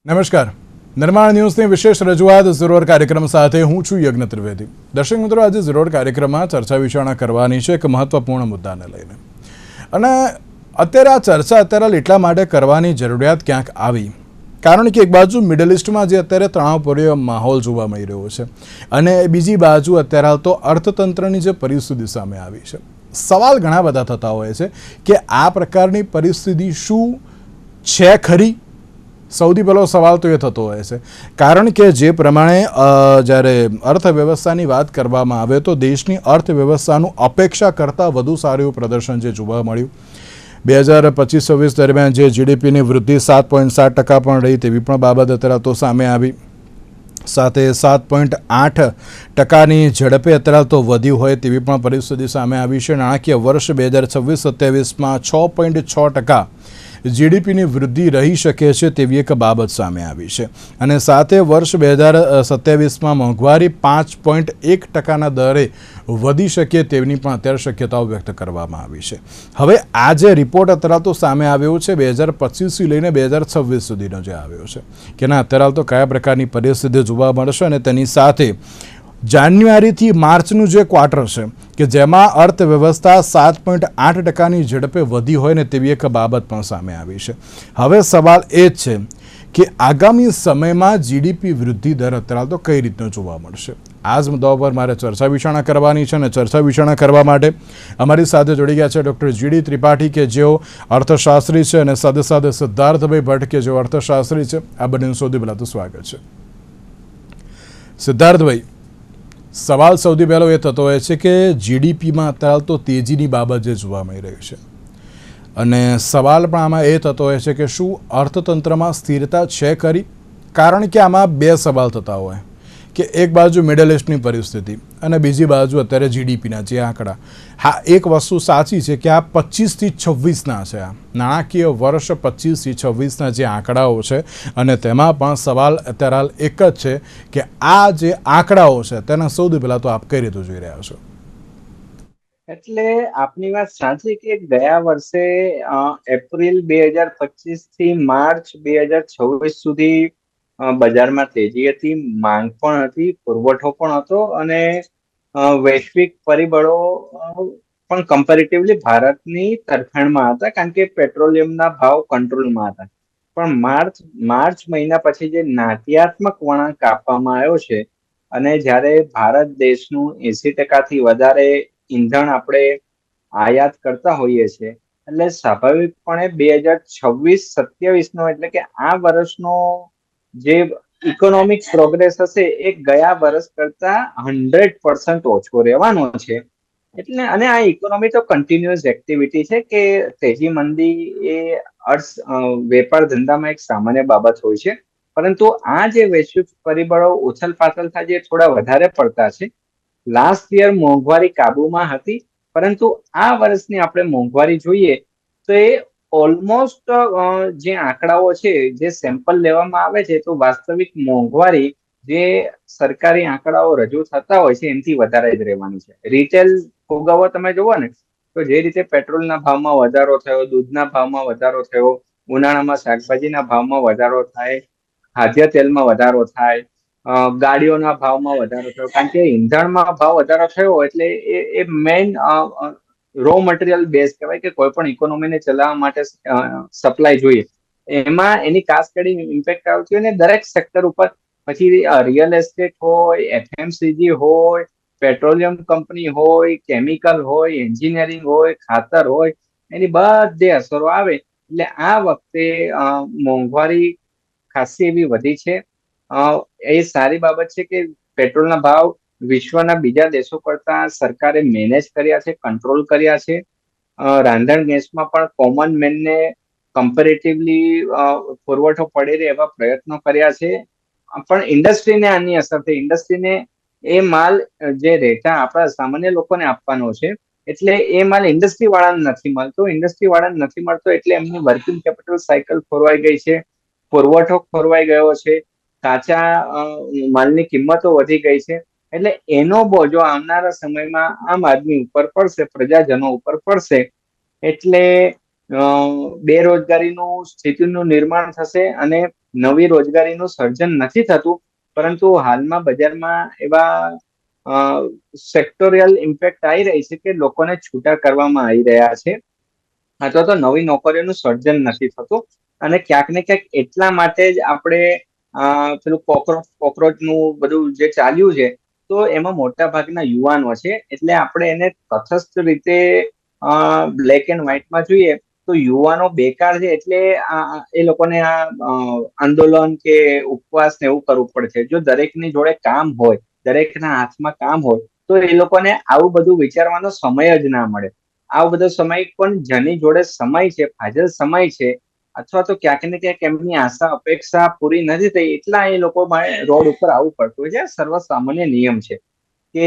નમસ્કાર. નિર્માણ ન્યૂઝની વિશેષ રજૂઆત ઝરોર કાર્યક્રમ સાથે હું છું યજ્ઞ ત્રિવેદી. દર્શક મિત્રો, આજે ઝરોર કાર્યક્રમમાં ચર્ચા વિચારણા કરવાની છે એક મહત્વપૂર્ણ મુદ્દાને લઈને. અને અત્યારે આ ચર્ચા એટલા માટે કરવાની જરૂરિયાત ક્યાંક આવી કારણ કે એક બાજુ મિડલ ઇસ્ટમાં જે અત્યારે તણાવપૂર્ણ માહોલ જોવા મળી રહ્યો છે અને બીજી બાજુ અત્યારે હાલ તો અર્થતંત્રની જે પરિસ્થિતિ સામે આવી છે. સવાલ ઘણા બધા થતા હોય છે કે આ પ્રકારની પરિસ્થિતિ શું છે ખરી? સૌથી પહેલો સવાલ તો એ થતો હોય છે કારણ કે જે પ્રમાણે જ્યારે અર્થવ્યવસ્થાની વાત કરવામાં આવે તો દેશની અર્થવ્યવસ્થાનું અપેક્ષા કરતાં વધુ સારું એવું પ્રદર્શન જે જોવા મળ્યું 2025-26 દરમિયાન જે જીડીપીની વૃદ્ધિ 7.7% પણ રહી તેવી પણ બાબત અત્યારે તો સામે આવી. સાથે 7.8%ની ઝડપે અત્યારે તો વધ્યું હોય તેવી પણ પરિસ્થિતિ સામે આવી છે. નાણાકીય વર્ષ 2026-27માં 6.6% જીડીપીની વૃદ્ધિ રહી શકે છે તેવી એક બાબત સામે આવી છે. અને સાથે વર્ષ 2027માં મોંઘવારી 5.1%ના દરે વધી શકે તેવી પણ અત્યારે શક્યતાઓ વ્યક્ત કરવામાં આવી છે. હવે આ જે રિપોર્ટ અત્યારે તો સામે આવ્યો છે 2025થી લઈને 2026 સુધીનો જે આવ્યો છે કે ના અત્યારે તો કયા પ્રકારની પરિસ્થિતિ જોવા મળશે અને તેની સાથે જાન્યુઆરીથી માર્ચનું જે ક્વાર્ટર છે કે જેમાં અર્થવ્યવસ્થા 7.8%ની ઝડપે વધી હોય ને તેવી એક બાબત પણ સામે આવી છે. હવે સવાલ એ જ છે કે આગામી સમયમાં જીડીપી વૃદ્ધિ દર અત્યારે તો કઈ રીતનો જોવા મળશે. આ જ મુદ્દાઓ પર મારે ચર્ચા વિચારણા કરવાની છે અને ચર્ચા વિચારણા કરવા માટે અમારી સાથે જોડી ગયા છે ડૉક્ટર જીડી ત્રિપાઠી કે જેઓ અર્થશાસ્ત્રી છે અને સાથે સાથે સિદ્ધાર્થભાઈ ભટ્ટ કે જેઓ અર્થશાસ્ત્રી છે. આ બંનેનું સૌથી પહેલાં તો સ્વાગત છે. સિદ્ધાર્થભાઈ, સવાલ સૌથી પહેલો એ થતો હોય છે કે જીડીપીમાં અત્યારે તો તેજીની બાબત જે જોવા મળી રહી છે અને સવાલ પણ આમાં એ થતો હોય છે કે શું અર્થતંત્રમાં સ્થિરતા છે ખરી? કારણ કે આમાં બે સવાલ થતા હોય કે એક બાજુ મિડલ ઇસ્ટની પરિસ્થિતિ અને બીજી બાજુ અત્યારે જીડીપીના જે આંકડા. હા, એક વસ્તુ સાચી છે કે આ 25થી 26ના છે, આ નાણાકીય વર્ષ 25થી 26ના જે આંકડાઓ છે અને તેમાં પણ સવાલ અત્યારે હાલ એક જ છે કે આ જે આંકડાઓ છે તેના સૌથી પહેલાં તો આપ કઈ રીતે જોઈ રહ્યા છો? એટલે આપની વાત સાચી કે ગયા વર્ષે એપ્રિલ 2025 થી માર્ચ 2026 સુધી બજારમાં તેજી હતી, માંગ પણ હતી, પુરવઠો પણ હતો અને વૈશ્વિક પરિબળો પણ કમ્પેરેટિવલી ભારતની તરફેણમાં હતા કારણ કે પેટ્રોલિયમના ભાવ કંટ્રોલમાં હતા. પણ માર્ચ મહિના પછી જે નાટ્યાત્મક વળાંક આપવામાં આવ્યો છે અને જ્યારે ભારત દેશનું 80%થી વધારે ઈંધણ આપણે આયાત કરતા હોઈએ છીએ એટલે સ્વાભાવિકપણે 2026-27નો એટલે કે આ વર્ષનો જે ઇકોનોમિક પ્રોગ્રેસ હશે એ ગયા વર્ષ કરતા 100% ઓછો રહેવાનો છે. એટલે અને આ ઇકોનોમી તો કન્ટિન્યુઅસ એક્ટિવિટી છે કે તેજી મંદી એ વેપાર ધંધામાં એક સામાન્ય બાબત હોય છે. પરંતુ આ જે વૈશ્વિક પરિબળો ઉથલ પાથલ થાય જે થોડા વધારે પડતા છે. લાસ્ટ યર મોંઘવારી કાબુમાં હતી પરંતુ આ વર્ષની આપણે મોંઘવારી જોઈએ તો એ ઓલમોસ્ટ જે આંકડાઓ છે જે સેમ્પલ લેવામાં આવે છે તો વાસ્તવિક મોંઘવારી જે સરકારી આંકડાઓ રજૂ થતા હોય છે એનાથી વધારે જ રહેવાની છે. રિટેલ ફુગાવો તમે જુઓ ને તો જે રીતે પેટ્રોલના ભાવમાં વધારો થયો, દૂધના ભાવમાં વધારો થયો, ઉનાળામાં શાકભાજીના ભાવમાં વધારો થાય, ખાદ્ય તેલમાં વધારો થાય, ગાડીઓના ભાવમાં વધારો થયો કારણ કે ઈંધણમાં ભાવ વધારો થયો એટલે એ મેઇન રો મટીરિયલ બેઝ કહેવાય કે કોઈ પણ ઇકોનોમીને ચલાવવા માટે સપ્લાય જોઈએ એમાં એની ખાસ કરી ઇમ્પેક્ટ આવતી હોય ને દરેક સેક્ટર ઉપર. પછી રિયલ એસ્ટેટ હોય, એફએમસીજી હોય, પેટ્રોલિયમ કંપની હોય, કેમિકલ હોય, એન્જિનિયરિંગ હોય, ખાતર હોય, એની બધી અસરો આવે એટલે આ વખતે મોંઘવારી ખાસી એવી વધી છે. એ સારી બાબત છે કે પેટ્રોલના ભાવ વિશ્વના બીજા દેશો કરતા સરકારે મેનેજ કર્યા છે, કંટ્રોલ કર્યા છે. રાંધણ ગેસમાં પણ કોમન મેનને કમ્પેરેટિવલી પુરવઠો પડે રહે એવા પ્રયત્નો કર્યા છે. પણ ઇન્ડસ્ટ્રીને આની અસર થઈ. ઇન્ડસ્ટ્રીને એ માલ જે રેટા આપણા સામાન્ય લોકોને આપવાનો છે એટલે એ માલ ઇન્ડસ્ટ્રી વાળાને નથી મળતો. ઇન્ડસ્ટ્રી વાળાને નથી મળતો એટલે એમની વર્કિંગ કેપિટલ સાયકલ ખોરવાઈ ગઈ છે, પુરવઠો ખોરવાઈ ગયો છે, કાચા માલની કિંમતો વધી ગઈ છે. એટલે એનો બોજો આવનારા સમયમાં આમ આદમી ઉપર પડશે, પ્રજાજનો ઉપર પડશે. એટલે બેરોજગારીનું સ્થિતિનું નિર્માણ થશે અને નવી રોજગારીનું સર્જન નથી થતું, પરંતુ હાલમાં બજારમાં એવા સેક્ટોરિયલ ઇમ્પેક્ટ આવી રહી છે કે લોકોને છૂટા કરવામાં આવી રહ્યા છે અથવા તો નવી નોકરીઓનું સર્જન નથી થતું. અને ક્યાંક ને ક્યાંક એટલા માટે જ આપણે પેલું કોકરોચનું બધું જે ચાલ્યું છે, તો એમાં મોટા ભાગના યુવાનો છે. એટલે આપણે એને તટસ્થ રીતે બ્લેક એન્ડ વ્હાઇટમાં જોઈએ તો યુવાનો બેકાર છે, એટલે એ લોકોને આંદોલન કે ઉપવાસ ને એવું કરવું પડે છે. જો દરેકની જોડે કામ હોય, દરેકના હાથમાં કામ હોય, તો એ લોકોને આવું બધું વિચારવાનો સમય જ ના મળે. આવો બધો સમય પણ જેની જોડે સમય છે, ફાજલ સમય છે, અથવા તો ક્યાંક ને ક્યાંક એમની આશા અપેક્ષા પૂરી નથી થઈ, એટલા એ લોકો રોડ ઉપર આવવું પડતું હોય છે. સર્વસામાન્ય નિયમ છે કે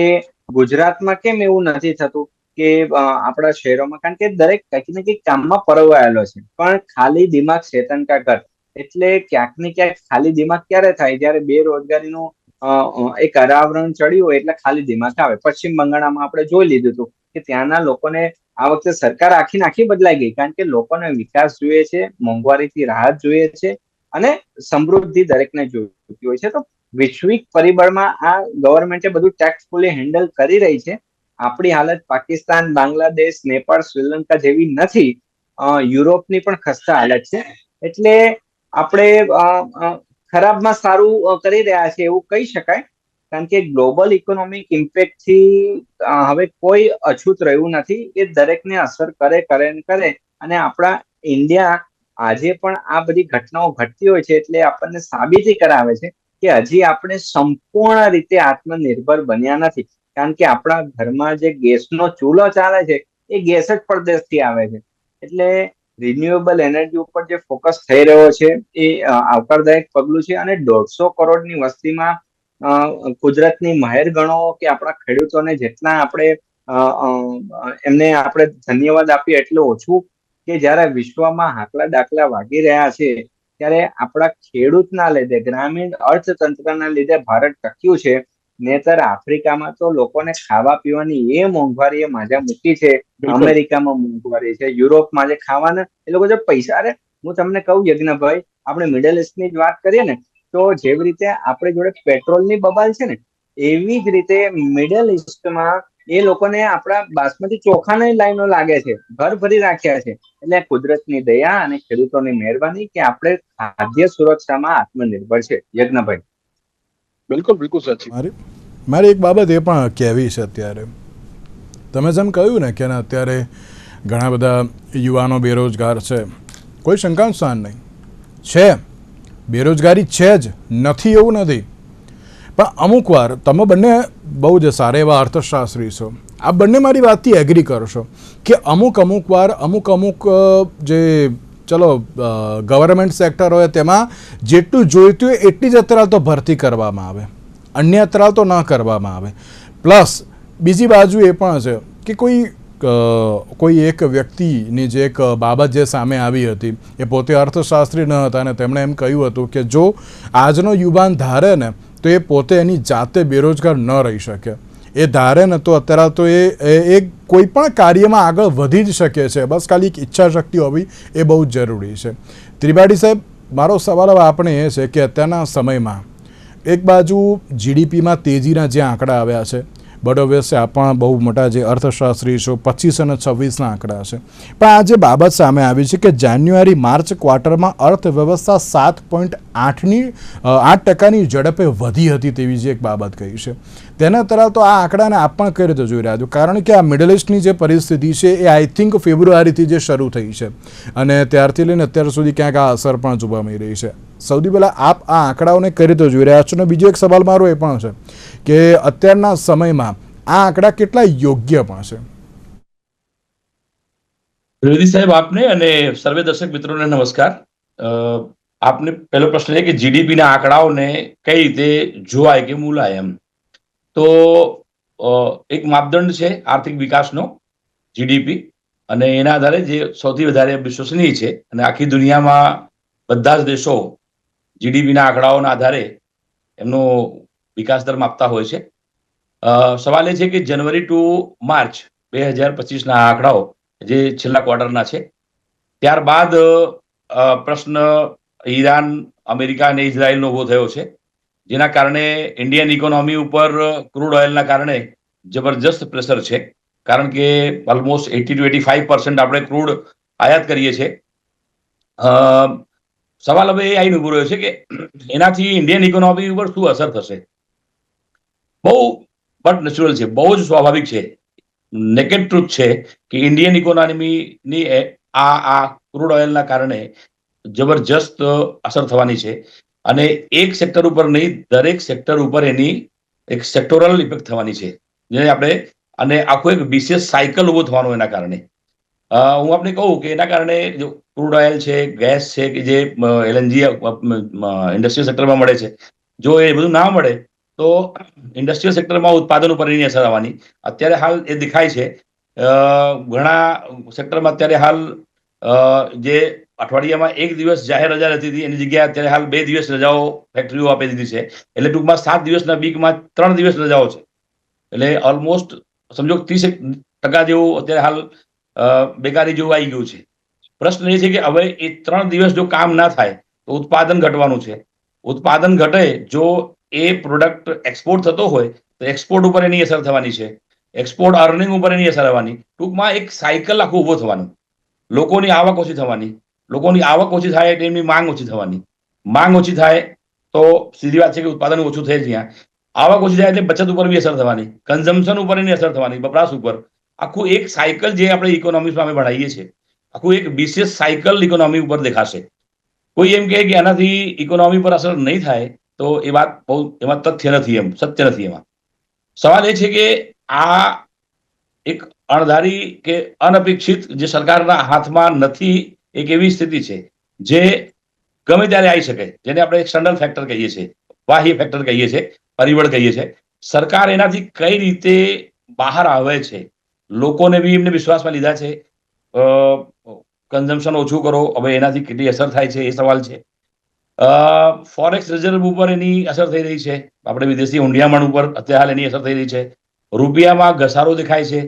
ગુજરાતમાં કેમ એવું નથી થતું કે આપણા શહેરોમાં, કારણ કે દરેક કંઈક ને કંઈક કામમાં પરોવાયેલો છે. પણ ખાલી દિમાગ શેતન કા ઘર. એટલે ક્યાંક ને ક્યાંક ખાલી દિમાગ ક્યારે થાય? જ્યારે બેરોજગારીનું એક અરાવરણ ચડ્યું હોય એટલે ખાલી દિમાગ આવે. પશ્ચિમ બંગાળમાં આપણે જોઈ લીધું હતું કે ત્યાંના લોકોને આ વખતે સરકાર આખી બદલાઈ ગઈ, કારણ કે લોકોને વિકાસ જોઈએ છે, મોંઘવારીથી રાહત જોઈએ છે અને સમૃદ્ધિ દરેકને જોઈતી હોય છે. તો વૈશ્વિક પરિબળમાં આ ગવર્મેન્ટે બધું ટેક્ટફુલી હેન્ડલ કરી રહી છે. આપણી હાલત પાકિસ્તાન, બાંગ્લાદેશ, નેપાળ, શ્રીલંકા જેવી નથી. યુરોપની પણ ખસ્તા હાલત છે. એટલે આપણે ખરાબમાં સારું કરી રહ્યા છે એવું કહી શકાય, કારણ કે ગ્લોબલ ઇકોનોમિક ઇમ્પેક્ટ થી હવે કોઈ અછૂત રહ્યું નથી. એ દરેકને અસર કરે. અને આપણા ઇન્ડિયા આજે પણ આ બધી ઘટનાઓ ઘટતી હોય છે, એટલે આપણને સાબિતી કરાવે છે કે હજી આપણે સંપૂર્ણ રીતે આત્મનિર્ભર બન્યા નથી. કારણ કે આપણા ઘરમાં જે ગેસનો ચૂલો ચાલે છે, એ ગેસ જ પરદેશથી આવે છે. એટલે રિન્યુએબલ એનર્જી ઉપર જે ફોકસ થઈ રહ્યો છે એ આવકારદાયક પગલું છે. અને 150 કરોડની વસ્તીમાં કુદરતની મહેર ગણો કે આપણા ખેડૂતોને જેટલા આપણે એમને આપણે ધન્યવાદ આપીએ એટલું ઓછું. કે જ્યારે વિશ્વમાં હાકલા દાખલા વાગી રહ્યા છે, ત્યારે આપણા ખેડૂતના લીધે, ગ્રામીણ અર્થતંત્રના લીધે ભારત ટક્યું છે. નેતર આફ્રિકામાં તો લોકોને ખાવા પીવાની એ મોંઘવારીએ માજા મૂકી છે. બિલકુલ. અમેરિકામાં મોંઘવારી છે, યુરોપમાં જે ખાવાના એ લોકો જો પૈસા રે. હું તમને કહું યજ્ઞભાઈ, આપણે મિડલ ઇસ્ટની જ વાત કરીએ ને, તો જેવી રીતે આપણે જોડે પેટ્રોલની બબાલ છે ને, એવી જ રીતે મિડલ ઇસ્ટમાં એ લોકોને આપણા બાસમતી ચોખાની લાઈનો લાગે છે, ઘર ભરી રાખ્યા છે. એટલે કુદરતની દયા અને ખેડૂતોની મહેરબાની કે આપણે ખાદ્ય સુરક્ષામાં આત્મનિર્ભર છે. યજ્ઞભાઈ, બિલકુલ સાચી. મારી એક બાબત એ પણ કહેવી છે. અત્યારે તમે જેમ કહ્યું ને કે અત્યારે ઘણા બધા યુવાનો બેરોજગાર છે, કોઈ શંકાનું સ્થાન નહીં. છે, બેરોજગારી છે જ, નથી એવું નથી. પણ અમુક વાર તમે બંને બહુ જ સારા એવા અર્થશાસ્ત્રી છો, આ બંને મારી વાતથી એગ્રી કરશો કે અમુક વાર અમુક જે ચલો ગવર્મેન્ટ સેક્ટર હોય તેમાં જેટલું જોઈતું હોય એટલી જ અત્યારે તો ભરતી કરવામાં આવે, અન્ય અત્યારે તો ન કરવામાં આવે. પ્લસ બીજી બાજુ એ પણ છે કે કોઈ એક વ્યક્તિની જે એક બાબત જે સામે આવી હતી, એ પોતે અર્થશાસ્ત્રી ન હતા અને તેમણે એમ કહ્યું હતું કે જો આજનો યુવાન ધારે ને તો એ પોતે એની જાતે બેરોજગાર ન રહી શકે. એ ધારે ને તો અત્યારે તો એ કોઈ પણ કાર્યમાં આગળ વધી જ શકે છે. બસ ખાલી એક ઈચ્છા શક્તિ હોવી એ બહુ જ જરૂરી છે. ત્રિપાઠી સાહેબ, મારો સવાલ હવે આપણે એ છે કે અત્યારના સમયમાં એક બાજુ જીડીપીમાં તેજીના જે આંકડા આવ્યા છે, બરોબર છે, આ પણ બહુ મોટા જે અર્થશાસ્ત્રી છો 25 અને 26ના આંકડા છે. પણ આ જે બાબત સામે આવી છે કે જાન્યુઆરી માર્ચ ક્વાર્ટરમાં અર્થવ્યવસ્થા 7.8% ઝડપે વધી હતી તેવી જે એક બાબત કહી છે. તેના તરફ તો આ આંકડાને આપ પણ કઈ રીતે જોઈ રહ્યા છો? કારણ કે આ મિડલ ઇસ્ટની જે પરિસ્થિતિ છે એ આઈ થિંક ફેબ્રુઆરીથી જે શરૂ થઈ છે અને ત્યારથી લઈને અત્યાર સુધી ક્યાંક આ અસર પણ જોવા મળી રહી છે. સૌથી પહેલાં આપ આ આંકડાઓને કઈ રીતે જોઈ રહ્યા છો? અને બીજો એક સવાલ મારો એ પણ છે કે અત્યારના સમયમાં આ આંકડા કેટલા યોગ્ય પણ છે? ત્રિવેદી સાહેબ, આપને અને સર્વે દર્શક મિત્રોને નમસ્કાર. આપને પહેલો પ્રશ્ન છે કે જીડીપીના આંકડાઓને કઈ રીતે જોવાય કે મૂલાય એમ. તો એક માપદંડ છે આર્થિક વિકાસનો, જીડીપી, અને એના આધારે જે સૌથી વધારે વિશ્વસનીય છે અને આખી દુનિયામાં બધા જ દેશો જીડીપીના આંકડાઓના આધારે એમનો વિકાસ દર માપતા હોય છે. સવાલ એ છે કે જનવરી ટુ માર્ચ 2025ના આંકડાઓ જે છેલ્લા ક્વાર્ટરના છે, ત્યારબાદ પ્રશ્ન ઈરાન, અમેરિકા અને ઇઝરાયલનો ઉભો થયો છે, જેના કારણે ઇન્ડિયન ઇકોનોમી ઉપર ક્રૂડ ઓઇલના કારણે જબરજસ્ત પ્રેશર છે, કારણ કે ઓલમોસ્ટ 80 to 85% આપણે ક્રૂડ આયાત કરીએ છીએ. સવાલ હવે એ આવીને ઉભો રહ્યો છે કે એનાથી ઇન્ડિયન ઇકોનોમી ઉપર શું અસર થશે. બહુ બટ નેચરલ છે, બહુ જ સ્વાભાવિક છે, નેકેડ ટ્રુથ છે કે ઇન્ડિયન ઇકોનોમીની આ ક્રૂડ ઓઇલના કારણે જબરજસ્ત અસર થવાની છે, અને એક સેક્ટર ઉપર નહીં, દરેક સેક્ટર ઉપર એની એક સેક્ટોરલ ઇફેક્ટ થવાની છે, જે આપણે અને આખું એક વિશેષ સાયકલ ઉભો થવાનો એના કારણે. હું આપને કહું કે એના કારણે જો ક્રૂડ ઓઇલ છે, ગેસ છે, કે જે LNG ઇન્ડસ્ટ્રીયલ સેક્ટરમાં મળે છે, જો એ બધું ના મળે તો ઇન્ડસ્ટ્રીયલ સેક્ટરમાં ઉત્પાદન ઉપર એની અસર આવવાની. અત્યારે હાલ એ દેખાય છે, ઘણા સેક્ટરમાં અત્યારે હાલ જે અઠવાડિયામાં એક દિવસ જાહેર રજા રહેતી હતી એની જગ્યાએ અત્યારે હાલ 2 દિવસ રજાઓ ફેક્ટરીઓ આપી દીધી છે. એટલે ટૂંકમાં 7 દિવસના વીકમાં 3 દિવસ રજાઓ છે. એટલે ઓલમોસ્ટ સમજો 30% જેવું અત્યારે હાલ બેકારી જેવું આવી ગયું છે. પ્રશ્ન એ છે કે હવે એ 3 દિવસ જો કામ ના થાય તો ઉત્પાદન ઘટવાનું છે. ઉત્પાદન ઘટે, જો એ પ્રોડક્ટ એક્સપોર્ટ થતો હોય તો એક્સપોર્ટ ઉપર એની અસર થવાની છે, એક્સપોર્ટ અર્નિંગ ઉપર એની અસર આવવાની. ટૂંકમાં એક સાયકલ આખું ઊભો થવાનું. લોકોની આવક ઓછી થવાની, લોકોની આવક ઓછી થાય એટલે એમની માંગ ઓછી થવાની, માંગ ઓછી થાય તો સીધી વાત છે કે ઉત્પાદન ઓછું થાય. જ્યાં આવક ઓછી થાય એટલે બચત ઉપર બી અસર થવાની, કન્ઝમ્પશન ઉપર એની અસર થવાની, વપરાશ ઉપર. આખું એક સાયકલ જે આપણે ઇકોનોમિક્સમાં અમે ભણાવીએ છીએ, આખું એક વિશેષ સાયકલ ઇકોનોમી ઉપર દેખાશે. કોઈ એમ કહે કે આનાથી ઇકોનોમી પર અસર નહીં થાય તો એ વાત બહુ એમાં તથ્ય નથી, એમ સત્ય નથી. એમાં સવાલ એ છે કે આ એક અણધારી કે અનપેક્ષિત જે સરકારના હાથમાં નથી, એક એવી સ્થિતિ છે જે ગમે ત્યારે આવી શકે, જેને આપણે એક્સટર્નલ ફેક્ટર કહીએ છીએ, બાહ્ય ફેક્ટર કહીએ છીએ, પરિબળ કહીએ છીએ. સરકાર એનાથી કઈ રીતે બહાર આવે છે, લોકોને બી એમને વિશ્વાસમાં લીધા છે, કન્ઝમ્પશન ઓછું કરો, હવે એનાથી કેટલી અસર થાય છે એ સવાલ છે. ફોરેક્સ રિઝર્વ ઉપર એની અસર થઈ રહી છે, આપણે વિદેશી ઊંડિયામણ ઉપર અત્યારે હાલ એની અસર થઈ રહી છે, રૂપિયામાં ઘસારો દેખાય છે.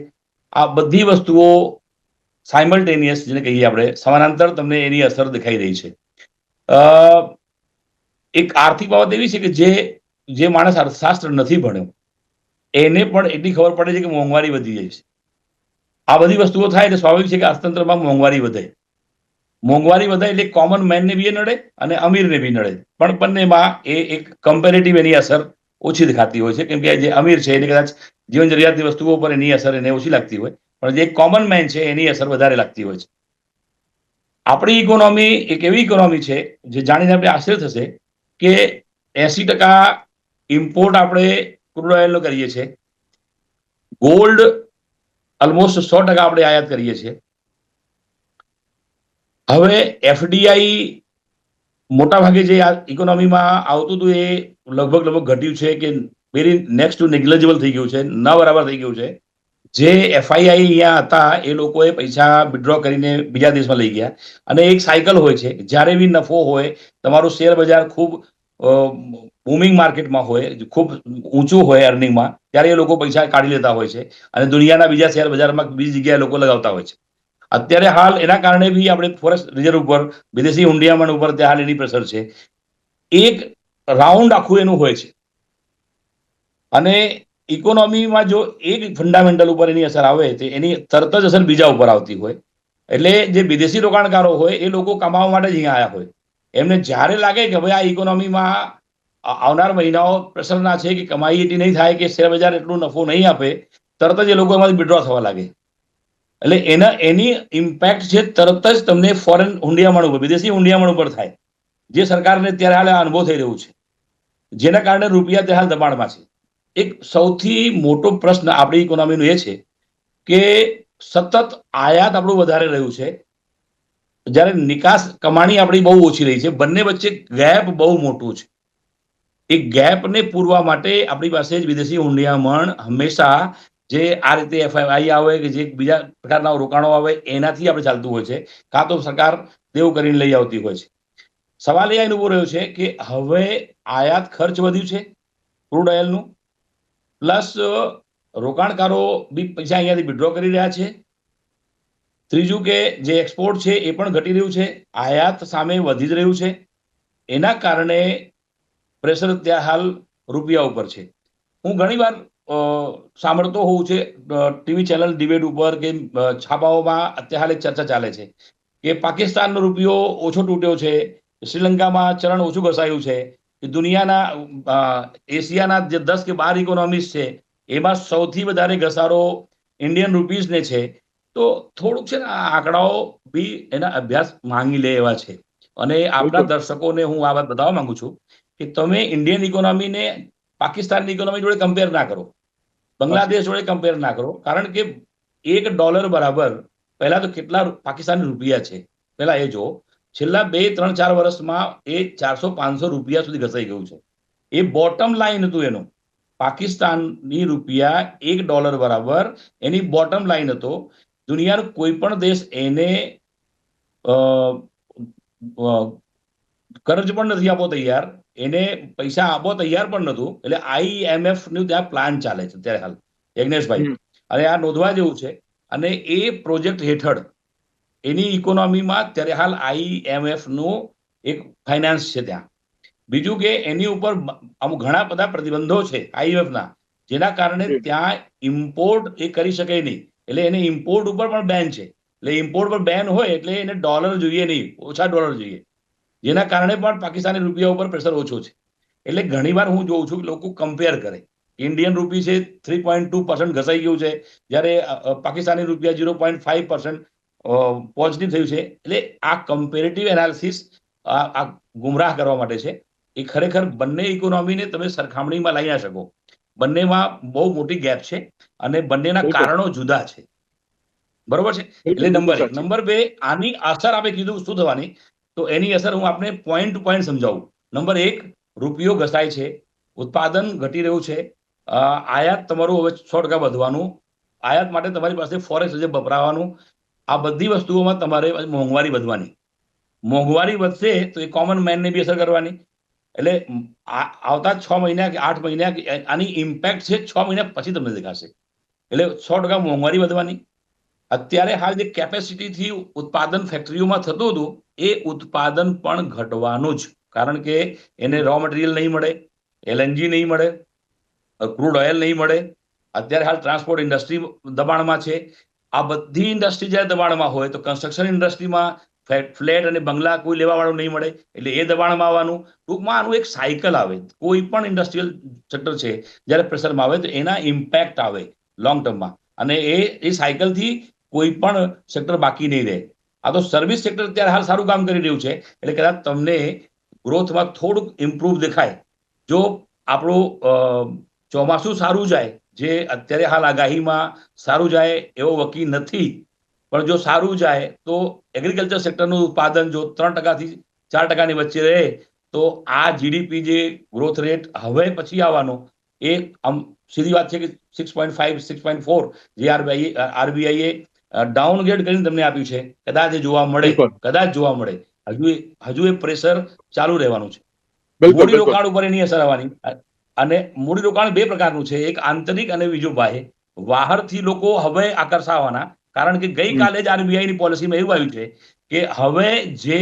આ બધી વસ્તુઓ સાયમલ્ટેનિયસ, જેને કહીએ આપણે સમાંતર, તમને એની અસર દેખાઈ રહી છે. એક આર્થિક બાબત એવી છે કે જે માણસ અર્થશાસ્ત્ર નથી ભણ્યો એને પણ એટલી ખબર પડે છે કે મોંઘવારી વધી જાય છે. આ બધી વસ્તુઓ થાય એટલે સ્વાભાવિક છે કે અર્થતંત્રમાં મોંઘવારી વધે. મોંઘવારી વધે એટલે કોમન મેનને બી નડે અને અમીરને બી નડે, પણ બંનેમાં એ એક કમ્પેરેટિવ એની અસર ઓછી દેખાતી હોય છે, કેમ કે જે અમીર છે એને કદાચ જીવન જરૂરિયાતની વસ્તુઓ પર એની અસર એને ઓછી લાગતી હોય, પણ જે કોમન મેન છે એની અસર વધારે લાગતી હોય છે. આપણી ઇકોનોમી એક એવી ઇકોનોમી છે જે જાણીને આપણે આશ્ચર્ય થશે કે 80% ઇમ્પોર્ટ આપણે ક્રૂડ ઓઇલનો કરીએ છીએ, ગોલ્ડ ઓલમોસ્ટ 100% આપણે આયાત કરીએ છીએ. હવે FDI મોટા ભાગે જે આ ઇકોનોમીમાં આવતું હતું એ લગભગ ઘટ્યું છે, કે વેરી નેક્સ્ટ ટુ નેગ્લિજિબલ થઈ ગયું છે, ન બરાબર થઈ ગયું છે. જે FII અહીંયા હતા એ લોકોએ પૈસા વિડ્રો કરીને બીજા દેશમાં લઈ ગયા, અને એક સાયકલ હોય છે, જ્યારે બી નફો હોય, તમારું શેર બજાર ખૂબ બૂમિંગ માર્કેટમાં હોય, ખૂબ ઊંચું હોય અર્નિંગમાં, ત્યારે એ લોકો પૈસા કાઢી લેતા હોય છે અને દુનિયાના બીજા શેર બજારમાં બીજી જગ્યાએ લોકો લગાવતા હોય છે. અત્યારે હાલ એના કારણે બી આપણે ફોરેક્સ રિઝર્વ ઉપર, વિદેશી ઊંડિયામણ ઉપર ત્યાં હાલ એની પ્રેશર છે. એક રાઉન્ડ આખું એનું હોય છે, અને ઇકોનોમીમાં જો એક ફંડામેન્ટલ ઉપર એની અસર આવે તો એની તરત જ અસર બીજા ઉપર આવતી હોય. એટલે જે વિદેશી રોકાણકારો હોય એ લોકો કમાવા માટે જ અહીંયા આવ્યા હોય, એમને જ્યારે લાગે કે ભાઈ આ ઇકોનોમીમાં આવનાર મહિનાઓ પ્રેશરના છે, કે કમાઈ એટલી નહીં થાય, કે શેર બજાર એટલું નફો નહીં આપે, તરત જ એ લોકો એમાંથી વિડ્રો થવા લાગે. એટલે એની ઇમ્પેક્ટ છે તરત જ તમને ફોરેન ઊંડિયામણ ઉપર, વિદેશી ઊંડિયામણ ઉપર થાય, જે સરકારને અત્યારે હાલ અનુભવ થઈ રહ્યું છે, જેના કારણે રૂપિયા તે હાલ દબાણમાં છે. એક સૌથી મોટો પ્રશ્ન આપણી ઇકોનોમીનો એ છે કે સતત આયાત આપણું વધારે રહ્યું છે, જ્યારે નિકાસ કમાણી આપણી બહુ ઓછી રહી છે. બંને વચ્ચે ગેપ બહુ મોટું છે. એ ગેપને પૂરવા માટે આપણી પાસે જ વિદેશી ઊંડિયામણ હંમેશા જે આ રીતે FII આવે કે જે બીજા પ્રકારના રોકાણો આવે એનાથી આપણે ચાલતું હોય છે, કાં તો સરકાર દેવું કરીને લઈ આવતી હોય છે. સવાલ એ આવીને ઉભો રહ્યો છે કે હવે આયાત ખર્ચ વધ્યું છે ક્રૂડ ઓઇલનું, પ્લસ રોકાણકારો બી પૈસા અહીંયાથી વિડ્રો કરી રહ્યા છે, ત્રીજું કે જે એક્સપોર્ટ છે એ પણ ઘટી રહ્યું છે, આયાત સામે વધી જ રહ્યું છે. એના કારણે પ્રેશર ત્યાં હાલ રૂપિયા ઉપર છે. હું ઘણીવાર સાંભળતો હોઉં છે ટીવી ચેનલ ડિબેટ ઉપર કે છાપાઓમાં અત્યારે હાલ એક ચર્ચા ચાલે છે કે પાકિસ્તાનનો રૂપિયો ઓછો તૂટ્યો છે, શ્રીલંકામાં ચલણ ઓછું ઘસાયું છે, દુનિયાના એશિયાના જે 10 કે 12 ઇકોનોમીઝ છે એમાં સૌથી વધારે ઘસારો ઇન્ડિયન રૂપીઝને છે. તો થોડુંક છે ને આ આંકડાઓ બી એના અભ્યાસ માંગી લે એવા છે. અને આપણા દર્શકોને હું આ વાત બતાવવા માંગુ છું કે તમે ઇન્ડિયન ઇકોનોમીને પાકિસ્તાનની ઇકોનોમી જોડે કમ્પેર ના કરો, બાંગ્લાદેશ જોડે કમ્પેર ના કરો, કારણ કે $1 બરાબર પહેલા તો કેટલા પાકિસ્તાની રૂપિયા છે પહેલા એ જો. છેલ્લા 2, 3, 4 વર્ષમાં એ 400-500 રૂપિયા સુધી ઘસાઈ ગયું છે. એ બોટમ લાઈન હતું એનું. પાકિસ્તાની રૂપિયા $1 બરાબર એની બોટમ લાઈન હતો. દુનિયાનો કોઈ પણ દેશ એને કર્જ પણ નથી આપવો તૈયાર, એને પૈસા આપવો તૈયાર પણ નતું. એટલે IMF નું ત્યાં પ્લાન ચાલે છે અત્યારે હાલ, યજ્ઞેશભાઈ, અને આ નોંધવા જેવું છે. અને એ પ્રોજેક્ટ હેઠળ એની ઇકોનોમીમાં અત્યારે હાલ IMF નું એક ફાઇનાન્સ છે ત્યાં. બીજું કે એની ઉપર અમુક ઘણા બધા પ્રતિબંધો છે IMF ના, જેના કારણે ત્યાં ઇમ્પોર્ટ એ કરી શકે નહીં. એટલે એને ઇમ્પોર્ટ ઉપર પણ બેન છે. એટલે ઇમ્પોર્ટ પર બેન હોય એટલે એને ડોલર જોઈએ નહીં, ઓછા ડોલર જોઈએ, જેના કારણે પણ પાકિસ્તાની રૂપિયા ઉપર પ્રેશર ઓછો છે. એટલે ઘણીવાર હું જોઉં છું કે લોકો કમ્પેર કરે. ઇન્ડિયન રૂપી છે 3.2% ઘસાઈ ગયું છે, જ્યારે પાકિસ્તાની રૂપિયા 0.5% પોઝિટિવ થયું છે. એટલે આ કમ્પેરેટિવ એનાલિસિસ આ ગુમરાહ કરવા માટે છે. એ ખરેખર બંને ઇકોનોમીને તમે સરખામણીમાં લઈ ના શકો. બંનેમાં બહુ મોટી ગેપ છે અને બંનેના કારણો જુદા છે. બરોબર છે. એટલે નંબર 1. નંબર 2, આની અસર આપણે કીધું શું થવાની, તો એની અસર હું આપને પોઈન્ટ ટુ પોઈન્ટ સમજાવું. નંબર 1, રૂપિયો ઘસાય છે, ઉત્પાદન ઘટી રહ્યું છે, આયાત તમારું હવે 100% વધવાનું, આયાત માટે તમારી પાસે ફોરેક્સ જે વપરાવાનું, આ બધી વસ્તુઓમાં તમારે મોંઘવારી વધવાની. મોંઘવારી વધશે તો એ કોમન મેનને બી અસર કરવાની. એટલે આવતા 6 મહિના કે 8 મહિના આની ઇમ્પેક્ટ છે 6 મહિના પછી તમને દેખાશે. એટલે 100% મોંઘવારી વધવાની. અત્યારે હાલ જે કેપેસિટીથી ઉત્પાદન ફેક્ટરીઓમાં થતું હતું એ ઉત્પાદન પણ ઘટવાનું જ, કારણ કે એને રો મટીરિયલ નહીં મળે, LNG નહીં મળે, ક્રૂડ ઓઇલ નહીં મળે. અત્યારે હાલ ટ્રાન્સપોર્ટ ઇન્ડસ્ટ્રી દબાણમાં છે. આ બધી ઇન્ડસ્ટ્રી જ્યારે દબાણમાં હોય તો કન્સ્ટ્રક્શન ઇન્ડસ્ટ્રીમાં ફ્લેટ અને બંગલા કોઈ લેવા વાળું નહીં મળે, એટલે એ દબાણમાં આવવાનું. ટૂંકમાં આનું એક સાયકલ આવે. કોઈ પણ ઇન્ડસ્ટ્રીયલ સેક્ટર છે જ્યારે પ્રેશરમાં આવે તો એના ઇમ્પેક્ટ આવે લોંગ ટર્મમાં, અને એ સાયકલથી કોઈ પણ સેક્ટર બાકી નહીં રહે. આ તો સર્વિસ સેક્ટર અત્યારે હાલ સારું કામ કરી રહ્યું છે, એટલે કદાચ તમને ગ્રોથમાં થોડુંક ઇમ્પ્રુવ દેખાય જો આપણું ચોમાસું સારું જાય, જે અત્યારે હાલ આગાહીમાં સારું જાય એવો વકી નથી, પણ જો સારું જાય તો એગ્રીકલ્ચર સેક્ટરનું ઉત્પાદન જો 3% થી 4% વચ્ચે રહે તો આ જીડીપી જે ગ્રોથ રેટ હવે પછી આવવાનો એ સીધી વાત છે કે 6.5, 6.4 જે આરબીઆઈએ ડાઉનગ્રેડ કરીને તમને આપ્યું છે, કદાચ એ જોવા મળે, કદાચ જોવા મળે. હજુ એ પ્રેશર ચાલુ રહેવાનું છે. મૂડી રોકાણ ઉપર એની અસર આવવાની. અને મૂડી રોકાણ 2 પ્રકારનું છે, એક આંતરિક અને બીજું બાહ્ય. બહારથી લોકો હવે આકર્ષાવાના, કારણ કે ગઈકાલે જ આરબીઆઈની પોલિસીમાં એવું આવ્યું છે કે હવે જે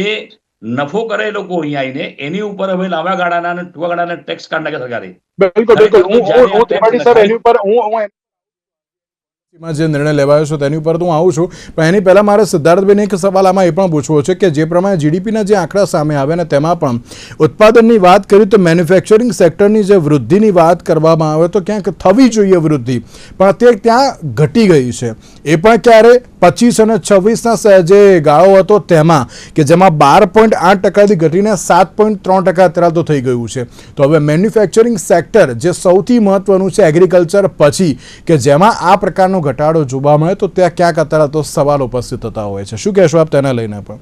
નફો કરે લોકો અહીંયા આવીને એની ઉપર હવે લાંબા ગાળાના અને ટૂંકા ગાળાના ટેક્સ કાઢ નાખે સરકારે. જે નિર્ણય લેવાયો છે તેની ઉપર હું આવું છું, પણ એની પહેલા મારે સિદ્ધાર્થભાઈને એક સવાલ આમાં એ પણ પૂછવો છે કે જે પ્રમાણે જીડીપીના જે આંકડા સામે આવ્યા ને તેમાં પણ ઉત્પાદનની વાત કરી તો મેન્યુફેક્ચરિંગ સેક્ટરની જે વૃદ્ધિની વાત કરવામાં આવે તો ક્યાંક થવી જોઈએ વૃદ્ધિ, પણ અત્યારે ત્યાં ઘટી ગઈ છે. એ પણ ક્યારે 25 અને 26ના જે ગાળો હતો તેમાં કે જેમાં 12.8%થી ઘટીને 7.3% અત્યારે તો થઈ ગયું છે. તો હવે મેન્યુફેક્ચરિંગ સેક્ટર જે સૌથી મહત્વનું છે એગ્રીકલ્ચર પછી, કે જેમાં આ પ્રકારનો ઘટાડો જોવા મળે તો ત્યાં ક્યાંક અત્યારે તો સવાલ ઉપસ્થિત થતા હોય છે. શું કહેશો આપ તેને લઈને? પણ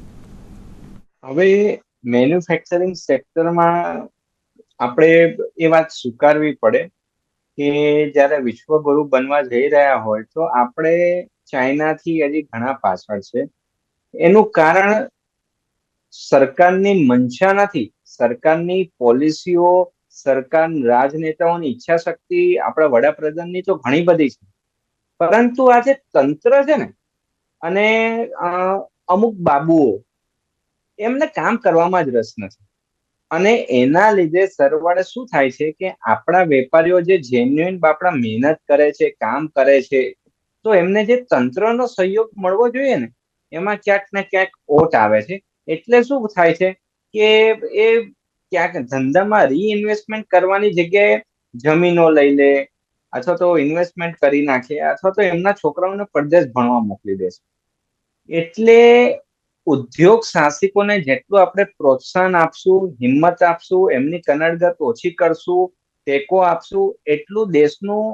હવે મેન્યુફેક્ચરિંગ સેક્ટરમાં આપણે એ વાત સ્વીકારવી પડે કે જ્યારે વિશ્વગુરુ બનવા જઈ રહ્યા હોય તો આપણે ચાઇનાથી હજી ઘણા પાછળ છે. એનું કારણ સરકારની મંશા નથી, સરકારની પોલિસીઓ, સરકાર રાજનેતાઓની ઈચ્છા શક્તિ આપણા વડાપ્રધાનની તો ઘણી બધી છે, પરંતુ આ જે તંત્ર છે ને અને અમુક બાબુઓ એમને કામ કરવામાં જ રસ નથી. અને એના લીધે સરવાળે શું થાય છે કે આપણા વેપારીઓ જે જેન્યુઇન આપણા મહેનત કરે છે, કામ કરે છે, તો એમને જે તંત્રનો સહયોગ મળવો જોઈએ ને, એમાં ક્યાંક ને ક્યાંક ઓટ આવે છે. એટલે શું થાય છે કે એ ક્યાંક ધંધામાં રીઇન્વેસ્ટમેન્ટ કરવાની જગ્યાએ જમીનો લઈ લે, અથવા તો ઇન્વેસ્ટમેન્ટ કરી નાખે, અથવા તો એમના છોકરાઓને પરદેશ ભણવા મોકલી દે છે. એટલે ઉદ્યોગ સાહસિકોને જેટલું આપણે પ્રોત્સાહન આપશું, હિંમત આપશું, એમની કનડગત ઓછી કરશું, ટેકો આપશું, એટલું દેશનું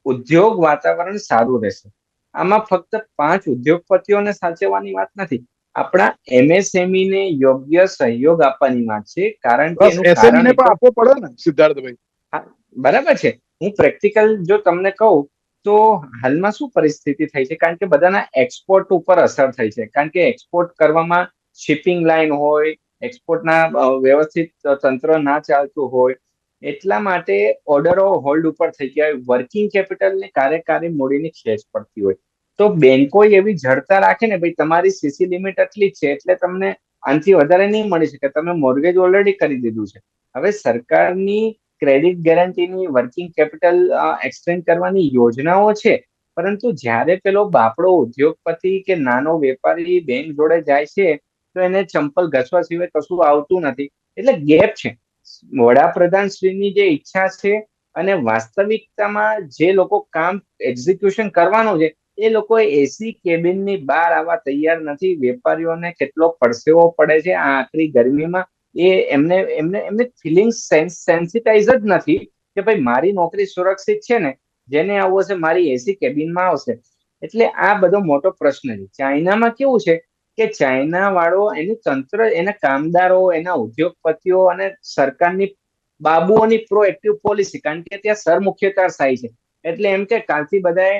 ઉદ્યોગ વાતાવરણ સારું રહેશે. આમાં ફક્ત 5 ઉદ્યોગપતિઓને સાચવવાની વાત નથી, આપણા MSME ને યોગ્ય સહયોગ આપવાની વાત છે. કારણ કે બસ એનું એસએમઈ કારણ ને પણ એટલું આપવો પડે ને સિદ્ધાર્થભાઈ. હા, બરાબર છે. હું પ્રેક્ટિકલ જો તમને કહું તો હાલમાં શું પરિસ્થિતિ થઈ છે, કારણ કે બધાના એક્સપોર્ટ ઉપર અસર થઈ છે. કારણ કે એક્સપોર્ટ કરવામાં શિપિંગ લાઇન હોય, એક્સપોર્ટના વ્યવસ્થિત તંત્ર ના ચાલતું હોય, એટલા માટે ઓર્ડરો હોલ્ડ ઉપર થઈ ગયા હોય, વર્કિંગ કેપિટલની કાર્યકારી મૂડીની ખેંચ પડતી હોય, તો બેંકો એવી જડતા રાખે ને, ભાઈ તમારી સીસી લિમિટ આટલી જ છે, એટલે તમને આનાથી વધારે નહીં મળી શકે, તમે મોર્ગેજ ઓલરેડી કરી દીધું છે. હવે સરકારની ક્રેડિટ ગેરંટીની, વર્કિંગ કેપિટલ એક્સટેન્ડ કરવાની યોજનાઓ છે, પરંતુ જ્યારે પેલો બાપડો ઉદ્યોગપતિ કે નાનો વેપારી બેંક જોડે જાય છે, તો એને ચંપલ ઘસવા સિવાય કશું આવતું નથી. એટલે ગેપ છે. વડાપ્રધાન શ્રીની જે ઈચ્છા છે અને વાસ્તવિકતામાં જે લોકો કામ એક્ઝિક્યુશન કરવાનું છે, એ લોકો એસી કેબિનની બહાર આવવા તૈયાર નથી. વેપારીઓને કેટલો પરસેવો પડે છે આ આખરી ગરમીમાં, એ એમને એમને એમને ફિલિંગ્સ સેન્સિટાઇઝ જ નથી કે ભાઈ મારી નોકરી સુરક્ષિત છે ને, જેને આવવું હશે મારી એસી કેબિનમાં આવશે. એટલે આ બધો મોટો પ્રશ્ન છે. ચાઇનામાં કેવું છે કે ચાઇના વાળો, એનું તંત્ર, એના કામદારો, એના ઉદ્યોગપતિઓ અને સરકારની બાબુઓની પ્રોએક્ટિવ પોલિસી, કારણ કે ત્યાં સરમુખ્યતાશાહી છે. એટલે એમ કે કાલથી બધાએ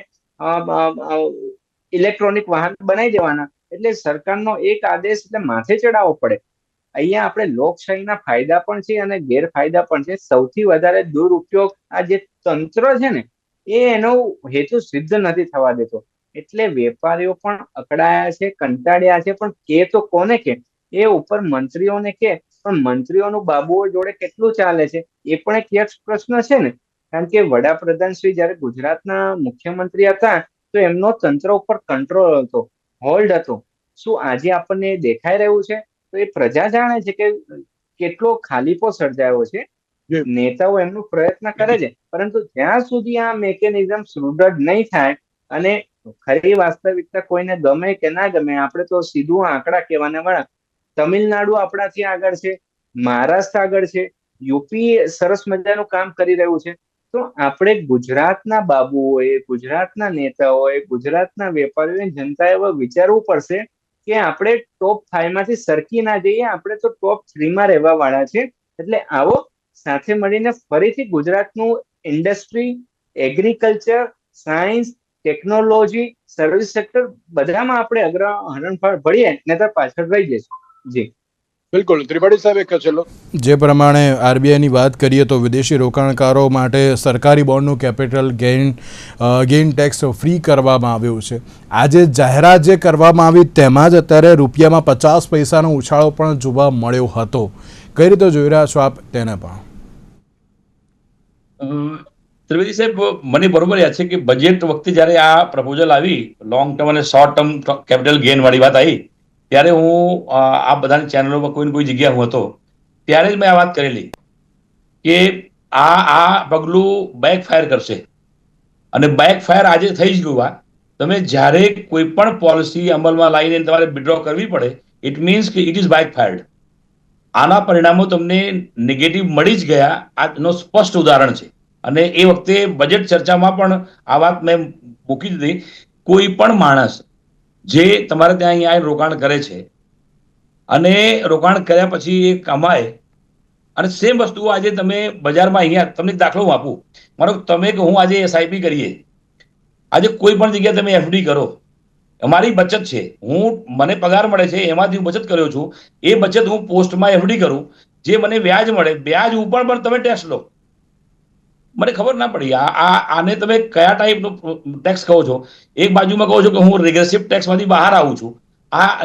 ઇલેક્ટ્રોનિક વાહન બનાવી દેવાના, એટલે સરકારનો એક આદેશ એટલે માથે ચડાવવો પડે. અહીંયા આપણે લોકશાહીના ફાયદા પણ છે અને ગેરફાયદા પણ છે. સૌથી વધારે દુરુપયોગ આ જે તંત્ર છે ને, એ એનો હેતુ સિદ્ધ નથી થવા દેતો. એટલે વેપારીઓ પણ અકળાયા છે, કંટાળ્યા છે, પણ કે તો કોને કે? એ ઉપર મંત્રીઓને કે, પણ મંત્રીઓનું બાબુઓ જોડે કેટલું ચાલે છે એ પણ એક યક્ષ પ્રશ્ન છે ને. કારણ કે વડાપ્રધાન શ્રી જયારે ગુજરાતના મુખ્યમંત્રી હતા, તો એમનો તંત્ર ઉપર કંટ્રોલ હતો, હોલ્ડ હતો. શું આજે આપણને દેખાઈ રહ્યું છે? તો એ પ્રજા જાણે છે કે કેટલો ખાલીપો સર્જાયો છે. નેતાઓ એમનું પ્રયત્ન કરે છે, પરંતુ જ્યાં સુધી આ મેકેનિઝમ સુદૃઢ નહીં થાય અને ખરી વાસ્તવિકતા કોઈને ગમે કે ના ગમે, આપણે તો સીધું આંકડા કહેવાના વાળા. તમિલનાડુ આપણાથી આગળ છે, મહારાષ્ટ્ર આગળ છે, યુપી સરસ મજાનું કામ કરી રહ્યું છે. તો આપણે ગુજરાતના બાબુઓએ, ગુજરાતના નેતાઓએ, ગુજરાતના વેપારીઓએ, જનતાએ હવે વિચારવું પડશે કે આપણે ટોપ 5 માંથી સરકી ના જઈએ, આપણે તો ટોપ 3 માં રહેવા વાળા છે. એટલે આવો સાથે મળીને ફરીથી ગુજરાતનું industry, agriculture, science, technology, service sector બધામાં આપણે હરણફાળ ભળીએ, નહીતર પાછળ રહી જઈશું. જી બિલકુલ. ત્રિપાઠી સાહેબ એક છેલ્લો. જે પ્રમાણે આરબીઆઈની વાત કરીએ તો વિદેશી રોકાણકારો માટે સરકારી બોન્ડનું કેપિટલ ગેઇન ટેક્સ ફ્રી કરવામાં આવ્યું છે. આજે જાહેરાત જે કરવામાં આવી તેમાં જ અત્યારે રૂપિયામાં 50 પૈસાનો ઉછાળો પણ જોવા મળ્યો હતો. કઈ રીતે જોઈ રહ્યા છો આપ તેને પણ? ત્રિવેદી સાહેબ, મને બરોબર યાદ છે કે બજેટ વખતે જ્યારે આ પ્રપોઝલ આવી, લોંગ ટર્મ અને શોર્ટ ટર્મ કેપિટલ ગેઇન વાળી વાત આવી, ત્યારે હું આ બધાની ચેનલોમાં કોઈ ને કોઈ જગ્યા હું હતો, ત્યારે જ મેં આ વાત કરેલી કે આ પગલું બેકફાયર કરશે. અને બેકફાયર આજે થઈ જ ગયું. તમે જ્યારે કોઈ પણ પોલિસી અમલમાં લાવીને તમારે વિડ્રો કરવી પડે, ઇટ મીન્સ કે ઇટ ઇઝ બેકફાયર્ડ. આના પરિણામો તમને નેગેટિવ મળી જ ગયા. આનો સ્પષ્ટ ઉદાહરણ છે. અને એ વખતે બજેટ ચર્ચામાં પણ આ વાત મેં મૂકી દીધી. કોઈ પણ માણસ જે તમારે ત્યાં અહીંયા રોકાણ કરે છે અને રોકાણ કર્યા પછી એ કમાય, અને સેમ વસ્તુ આજે તમે બજારમાં, અહીંયા તમને દાખલો હું આપું. માનો તમે કે હું આજે એસઆઈપી કરીએ, આજે કોઈ પણ જગ્યાએ તમે એફડી કરો, અમારી બચત છે, મને પગાર મળે છે, એમાંથી હું બચત કર્યો છું, એ બચત હું પોસ્ટમાં એફડી કરું, જે મને વ્યાજ મળે, વ્યાજ ઉપર પણ તમે ટેક્સ લો. મને ખબર ના પડી આને તમે કયા ટાઈપનો ટેક્સ કહો છો. એક બાજુમાં કહો છો કે હું રિગ્રેસિવ ટેક્સમાંથી બહાર આવું છું.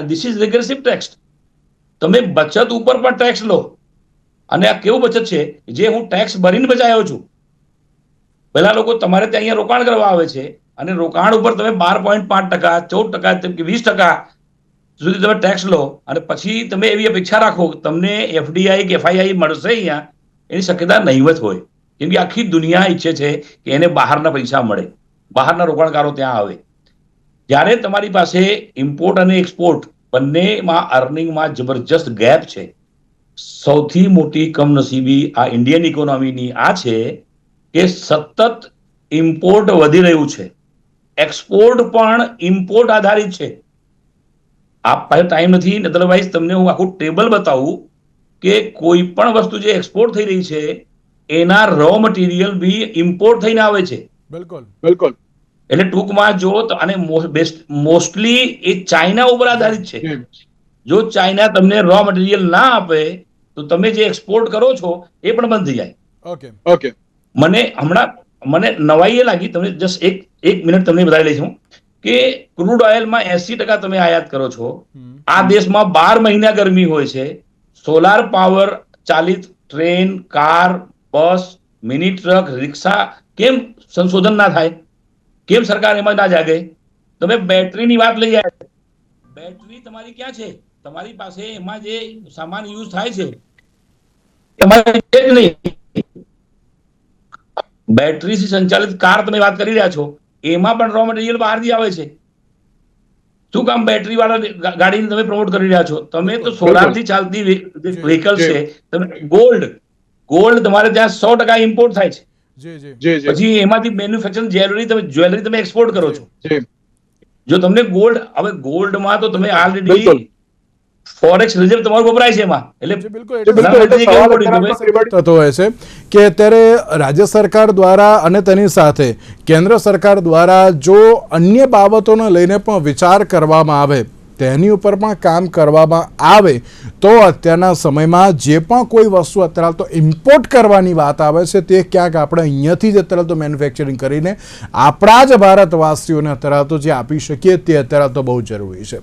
This is regressive tax. તમે બચત ઉપર પણ ટેક્સ લો, અને આ કેવું બચત છે જે હું ટેક્સ ભરીને બચાવ્યો છું. પહેલા લોકો તમારે ત્યાં અહીંયા રોકાણ કરવા આવે છે, અને રોકાણ ઉપર તમે 12.5%, 14%, 20% સુધી તમે ટેક્સ લો, અને પછી તમે એવી અપેક્ષા રાખો કે તમને એફડીઆઈ કે એફઆઈઆઈ મળશે અહીંયા, એની શક્યતા નહીવત હોય. કેમ કે આખી દુનિયા ઈચ્છે છે કે એને બહારના પૈસા મળે, બહારના રોકાણકારો ત્યાં આવે. જ્યારે તમારી પાસે ઇમ્પોર્ટ અને એક્સપોર્ટ બંનેમાં અર્નિંગમાં જબરજસ્ત ગેપ છે, સૌથી મોટી કમનસીબી આ ઇન્ડિયન ઇકોનોમીની આ છે કે સતત ઇમ્પોર્ટ વધી રહ્યું છે, એક્સપોર્ટ પણ ઇમ્પોર્ટ આધારિત છે. આપ પાસે ટાઈમ નથી, અદરવાઇઝ તમને હું આખું ટેબલ બતાવું કે કોઈ પણ વસ્તુ જે એક્સપોર્ટ થઈ રહી છે એના રો મટીરિયલ બી ઇમ્પોર્ટ થઈને આવે છે. બિલકુલ बिल्कुल એટલે ટૂંકમાં જો અને મોસ્ટલી એ ચાઇના ઉપર આધારિત છે. જો ચાઇના તમને રો મટીરિયલ ના આપે તો તમે જે એક્સપોર્ટ કરો છો એ પણ બંધ થઈ જાય. ઓકે ओके મને નવાઈ એ લાગી, તમને જસ્ટ એક મિનિટ તમને બતાવી લઈશ હું, કે ક્રૂડ ઓઇલમાં 80% તમે આયાત કરો છો. આ દેશમાં 12 મહિના ગરમી હોય છે. સોલાર પાવર ચાલિત ટ્રેન, કાર, બસ, મિની ટ્રક, રિક્ષા કેમ સંશોધન ના થાય? કેમ સરકાર એમાં ના જાગે? તમે બેટરીની વાત લઈ આવ્યા, બેટરી તમારી ક્યાં છે? તમારી પાસે એમાં જે સામાન યુઝ થાય છે એમાં છે જ નહીં. બેટરીથી સંચાલિત કાર તમે વાત કરી રહ્યા છો, એમાં પણ રો મટીરિયલ બહારથી આવે છે. શું કામ બેટરી વાળા ગાડીને તમે પ્રમોટ કરી રહ્યા છો? તમે તો સોલારથી ચાલતી વ્હીકલ્સ છે. તમે ગોલ્ડ તમારે ત્યાં 100% ઇમ્પોર્ટ થાય છે. જી જી जी जी પછી એમાંથી મેન્યુફેક્ચરિંગ જ્વેલરી તમે એક્સપોર્ટ કરો છો. जी જો તમને હવે ગોલ્ડમાં તો તમે ઓલરેડી बिल्कुल ફોરેક્સ રિઝર્વ તમારું વપરાય છે એમાં. જી, એટલે બિલકુલ बिल्कुल પ્રધાનમંત્રીએ सवाल કહેવું પડ્યું અત્યારે કે ત્રિપાઠી થતો હોય છે કે અત્યારે રાજ્ય સરકાર દ્વારા અને તેની સાથે કેન્દ્ર સરકાર દ્વારા જો અન્ય બાબતોને લઈને પણ વિચાર કરવામાં આવે, તેની ઉપર પણ કામ કરવામાં આવે, તો અત્યારના સમયમાં જે પણ કોઈ વસ્તુ અત્યારે તો ઇમ્પોર્ટ કરવાની વાત આવે છે તે ક્યાંક આપણે અહીંયાથી જ અત્યારે તો મેન્યુફેક્ચરિંગ કરીને આપણા જ ભારતવાસીઓને અત્યારે તો જે આપી શકીએ તે અત્યારે તો બહુ જરૂરી છે.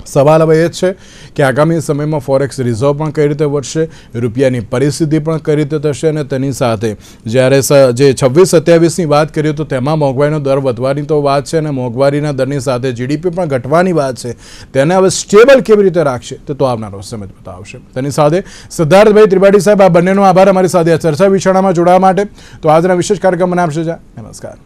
સવાલ હવે એ જ છે કે આગામી સમયમાં ફોરેક્સ રિઝર્વ પણ કઈ રીતે વધશે, રૂપિયાની પરિસ્થિતિ પણ કઈ રીતે થશે, અને તેની સાથે જ્યારે જે 26-27ની વાત કરીએ તો તેમાં મોંઘવારીનો દર વધવાની તો વાત છે, અને મોંઘવારીના દરની સાથે જીડીપી પણ ઘટવાની વાત છે. તેને હવે સ્ટેબલ કેવી રીતે રાખશે તે તો આવનારો સમય બતાવશે. તેની સાથે સિદ્ધાર્થભાઈ ત્રિપાઠી સાહેબ, આ બંનેનો આભાર અમારી સાથે આ ચર્ચા વિચારણામાં જોડાવા માટે. તો આજના વિશેષ કાર્યક્રમ મને આપશે. નમસ્કાર.